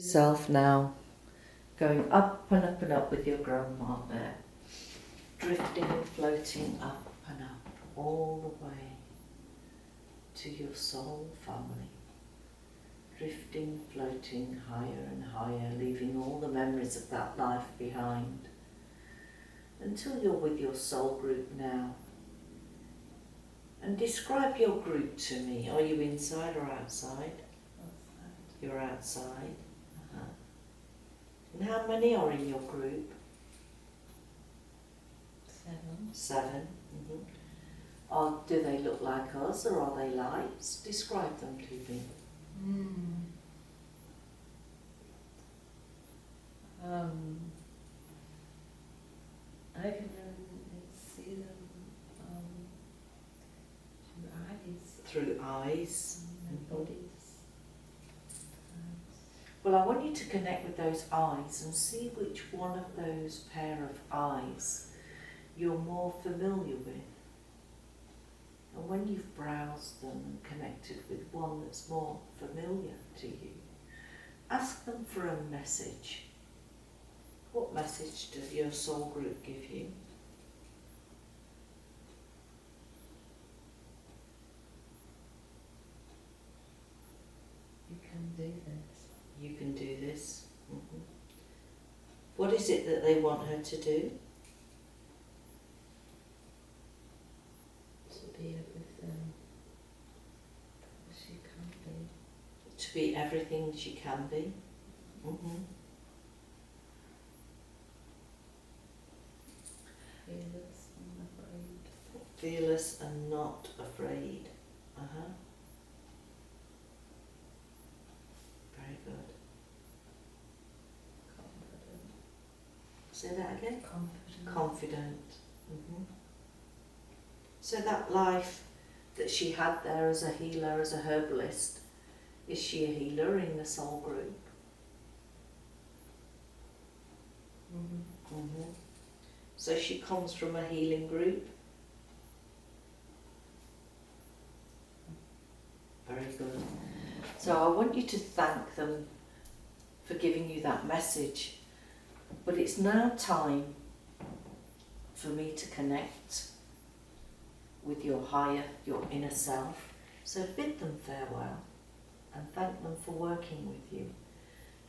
Yourself now, going up and up and up with your grandma there, drifting and floating up and up all the way to your soul family, drifting, floating higher and higher, leaving all the memories of that life behind, until you're with your soul group now. And describe your group to me. Are you inside or outside? Outside. You're outside. And how many are in your group? 7. Do they look like us or are they lights? Describe them to me. I can see them Through eyes. and bodies. Well, I want you to connect with those eyes and see which one of those pair of eyes you're more familiar with. And when you've browsed them and connected with one that's more familiar to you, ask them for a message. What message does your soul group give you? You can do this. You can do this. What is it that they want her to do? To be everything she can be. To be everything she can be. Fearless and afraid. Fearless and not afraid. Very good. Confident. Say that again. Confident. Confident. So that life that she had there as a healer, as a herbalist, is she a healer in the soul group? So she comes from a healing group? Very good. So I want you to thank them for giving you that message. But it's now time for me to connect with your higher, your inner self. So bid them farewell and thank them for working with you.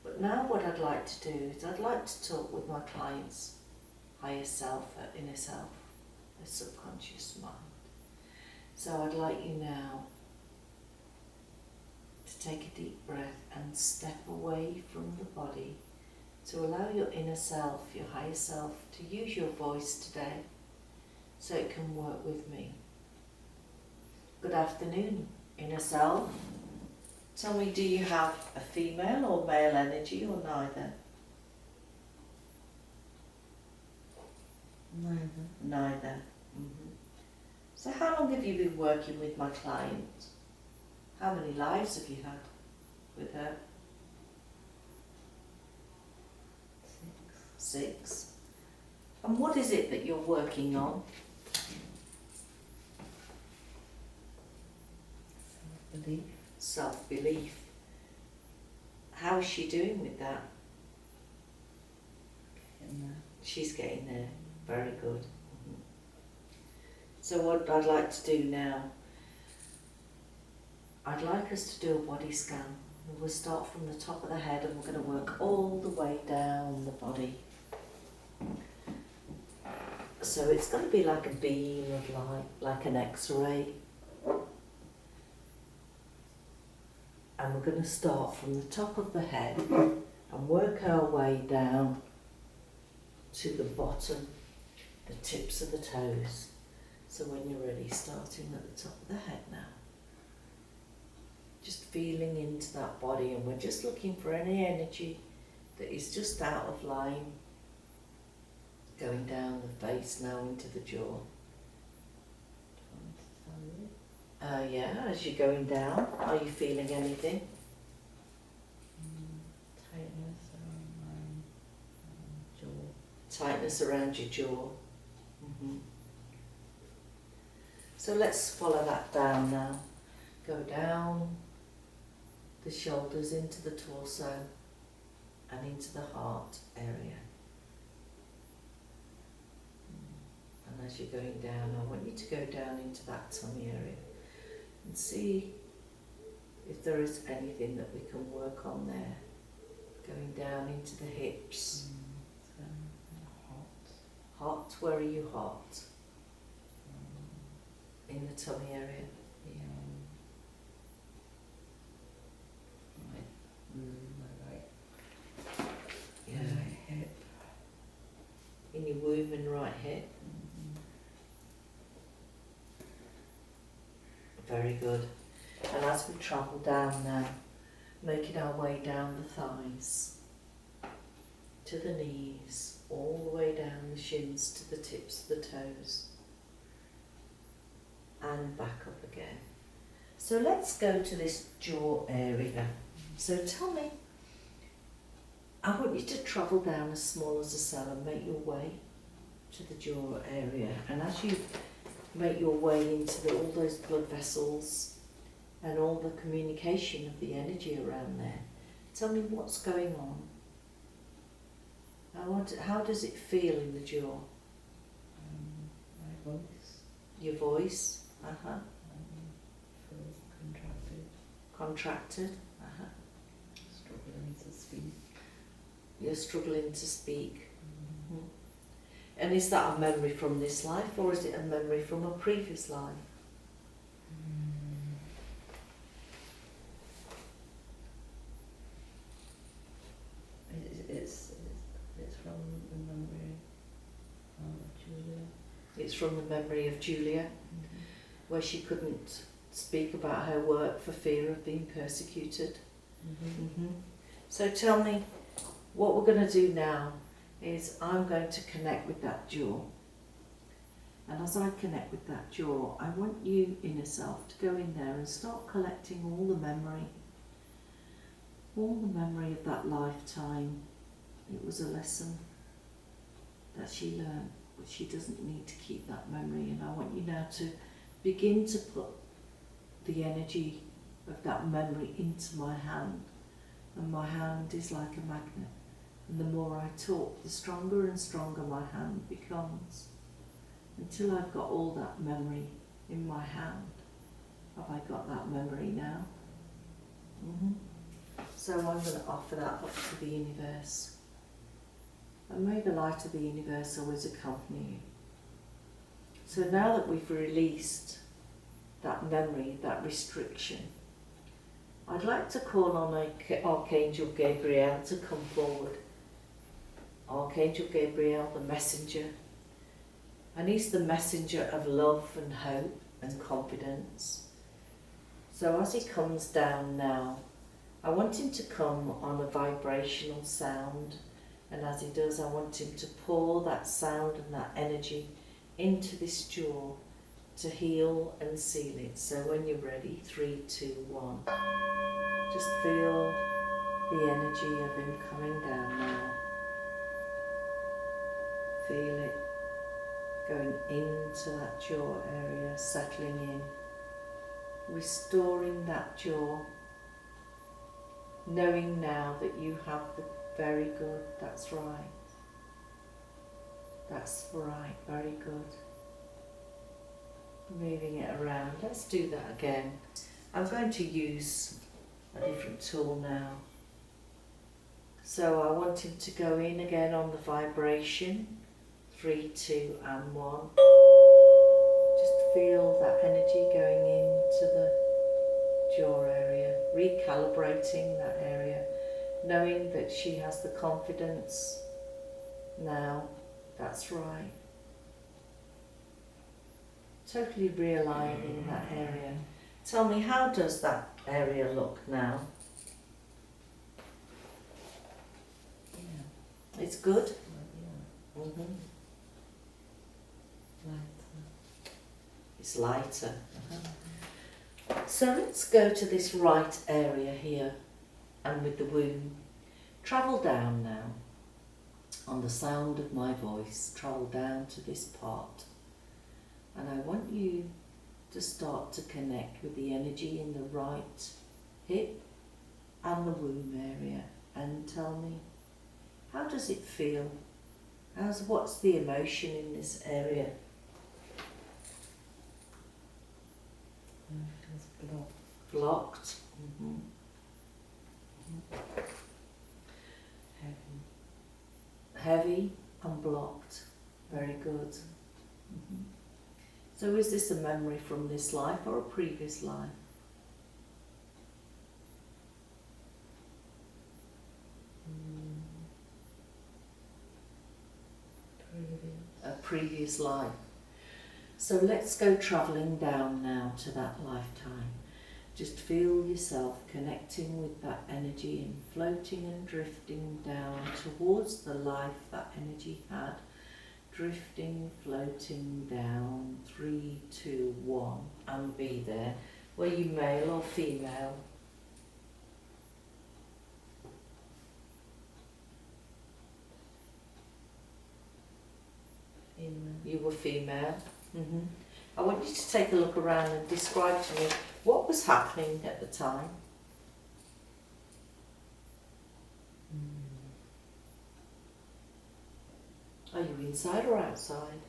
But now what I'd like to do is I'd like to talk with my clients' higher self, inner self, their subconscious mind. So I'd like you now to take a deep breath and step away from the body to allow your inner self, your higher self, to use your voice today so it can work with me. Good afternoon, inner self. Tell me, do you have a female or male energy or neither? Neither. So how long have you been working with my client? How many lives have you had with her? 6. And what is it that you're working on? Self-belief. Self-belief. How is she doing with that? Getting there. She's getting there. Very good. So what I'd like to do now, I'd like us to do a body scan. We'll start from the top of the head and we're going to work all the way down the body. So it's going to be like a beam of light, like an X-ray. And we're going to start from the top of the head and work our way down to the bottom, the tips of the toes. So when you're ready, starting at the top of the head now. Just feeling into that body, and we're just looking for any energy that is just out of line. Going down the face now into the jaw. Yeah, as you're going down, are you feeling anything? Tightness around my jaw. Tightness around your jaw. So let's follow that down now. Go down the shoulders into the torso, and into the heart area. And as you're going down, I want you to go down into that tummy area and see if there is anything that we can work on there. Going down into the hips. Hot, where are you hot? In the tummy area. My right. Yeah. Right hip. In your womb and right hip. Very good. And as we travel down now, making our way down the thighs, to the knees, all the way down the shins to the tips of the toes, and back up again. So let's go to this jaw area. So tell me, I want you to travel down as small as a cell and make your way to the jaw area. And as you make your way into all those blood vessels and all the communication of the energy around there, tell me what's going on. How does it feel in the jaw? My voice. Your voice? Feels contracted. Contracted? Struggling to speak. You're struggling to speak. Mm-hmm. And is that a memory from this life, or is it a memory from a previous life? It's from the memory of Julia. It's from the memory of Julia, where she couldn't speak about her work for fear of being persecuted. So tell me, what we're going to do now is I'm going to connect with that jaw. And as I connect with that jaw, I want you, inner self, to go in there and start collecting all the memory of that lifetime. It was a lesson that she learned, but she doesn't need to keep that memory. And I want you now to begin to put the energy of that memory into my hand. And my hand is like a magnet. And the more I talk, the stronger and stronger my hand becomes. Until I've got all that memory in my hand. Have I got that memory now? So I'm going to offer that up to the universe. And may the light of the universe always accompany you. So now that we've released that memory, that restriction, I'd like to call on Archangel Gabriel to come forward. Archangel Gabriel, the messenger. And he's the messenger of love and hope and confidence. So as he comes down now, I want him to come on a vibrational sound. And as he does, I want him to pour that sound and that energy into this jaw to heal and seal it. So when you're ready, 3, 2, 1. Just feel the energy of him coming down now. Feel it going into that jaw area, settling in, restoring that jaw, knowing now that you have the very good, that's right, very good. Moving it around, let's do that again. I'm going to use a different tool now. So I want him to go in again on the vibration, 3, 2 and 1. Just feel that energy going into the jaw area, recalibrating that area, knowing that she has the confidence now, that's right. Totally realigning that area. Tell me, how does that area look now? Yeah. It's good? Yeah. It's lighter. So let's go to this right area here, and with the womb, travel down now on the sound of my voice, travel down to this part, and I want you to start to connect with the energy in the right hip and the womb area, and tell me, How does it feel? What's the emotion in this area? It's blocked. Blocked. Heavy. Heavy and blocked. Very good. So is this a memory from this life or a previous life? A previous life. So let's go travelling down now to that lifetime. Just feel yourself connecting with that energy and floating and drifting down towards the life that energy had. Drifting, floating down, 3, 2, 1, and be there. Were you male or female? Female. You were female. I want you to take a look around and describe to me what was happening at the time. Are you inside or outside?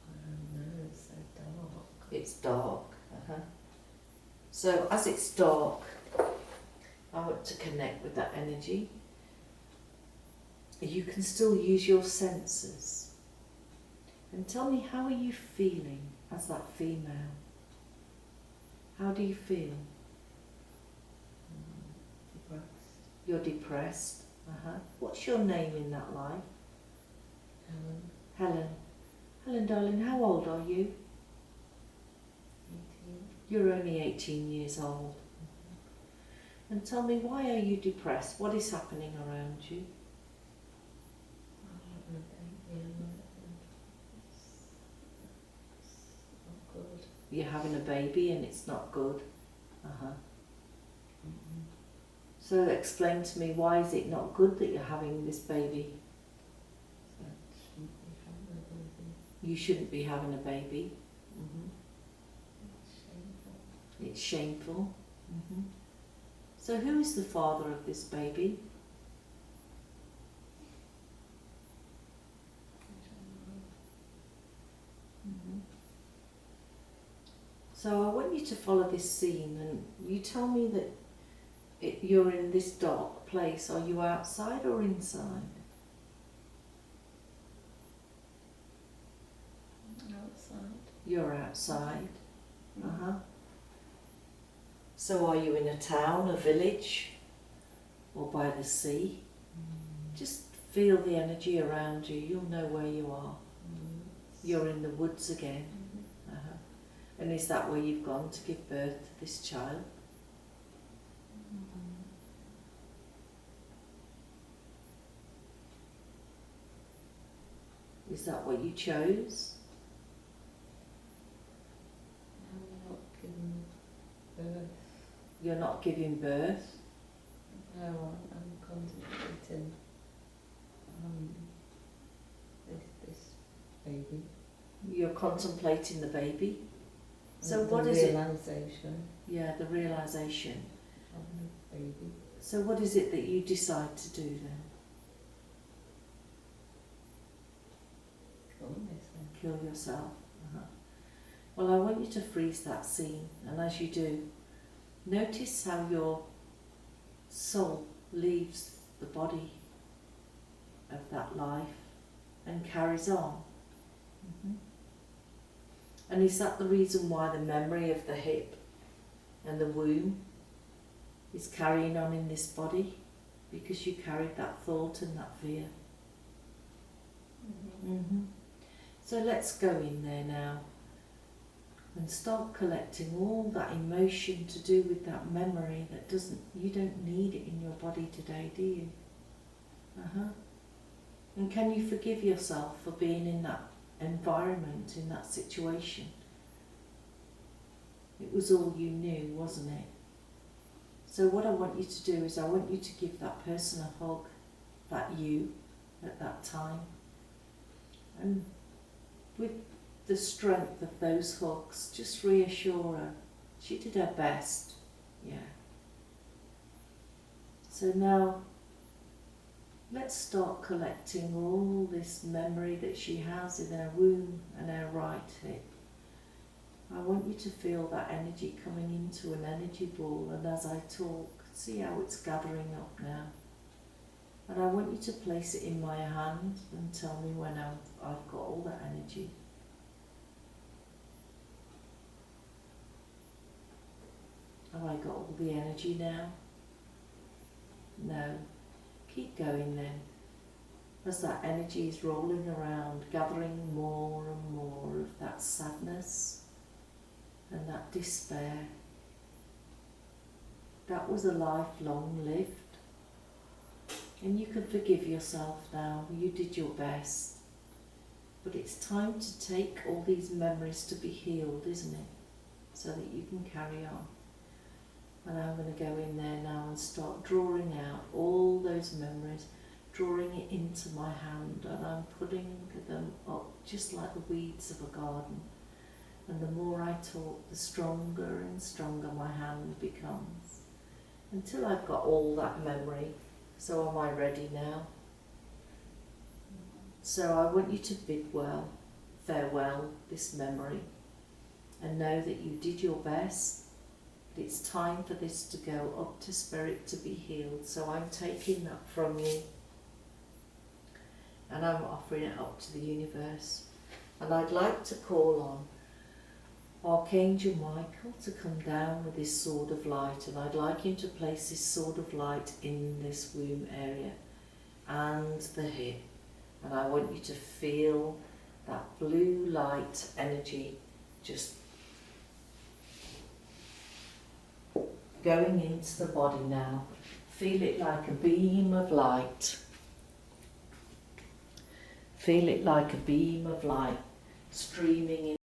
I don't know, it's so dark. It's dark. So as it's dark, I want to connect with that energy. You can still use your senses. And tell me, how are you feeling as that female? How do you feel? Depressed. You're depressed. What's your name in that life? Helen. Helen. Helen, darling, how old are you? 18. You're only 18 years old. And tell me, why are you depressed? What is happening around you? It's not good. You're having a baby and it's not good. So explain to me, why is it not good that you're having this baby? You shouldn't be having a baby. It's shameful. So who is the father of this baby? So I want you to follow this scene, and you tell me that you're in this dark place. Are you outside or inside? Outside. You're outside. So are you in a town, a village, or by the sea? Just feel the energy around you. You'll know where you are. You're in the woods again. And is that where you've gone to give birth to this child? Is that what you chose? I'm not giving birth. You're not giving birth? No, I'm contemplating this baby. You're contemplating the baby? So And what the is it? realization Yeah, the realisation. of the baby. So what is it that you decide to do then? Kill myself. Kill yourself. Well, I want you to freeze that scene, and as you do, notice how your soul leaves the body of that life and carries on. And is that the reason why the memory of the hip and the womb is carrying on in this body? Because you carried that thought and that fear. So let's go in there now and start collecting all that emotion to do with that memory that you don't need it in your body today, do you? And can you forgive yourself for being in that environment, in that situation? It was all you knew, wasn't it? So what I want you to do is I want you to give that person a hug, that you, at that time. And with the strength of those hugs. Just reassure her. She did her best. Yeah. So now, let's start collecting all this memory that she has in her womb and her right hip. I want you to feel that energy coming into an energy ball, and as I talk, see how it's gathering up now. And I want you to place it in my hand and tell me when I've got all that energy. Have I got all the energy now? No. Keep going then. As that energy is rolling around, gathering more and more of that sadness and that despair. That was a lifelong lived. And you can forgive yourself now. You did your best. But it's time to take all these memories to be healed, isn't it? So that you can carry on. And I'm going to go in there now and start drawing out all those memories, drawing it into my hand, and I'm putting them up just like the weeds of a garden. And the more I talk, the stronger and stronger my hand becomes, until I've got all that memory. So am I ready now? So I want you to bid farewell this memory, and know that you did your best. It's time for this to go up to spirit to be healed. So I'm taking that from you and I'm offering it up to the universe. And I'd like to call on Archangel Michael to come down with his sword of light, and I'd like him to place his sword of light in this womb area and the hip. And I want you to feel that blue light energy just going into the body now. Feel it like a beam of light. Feel it like a beam of light streaming in.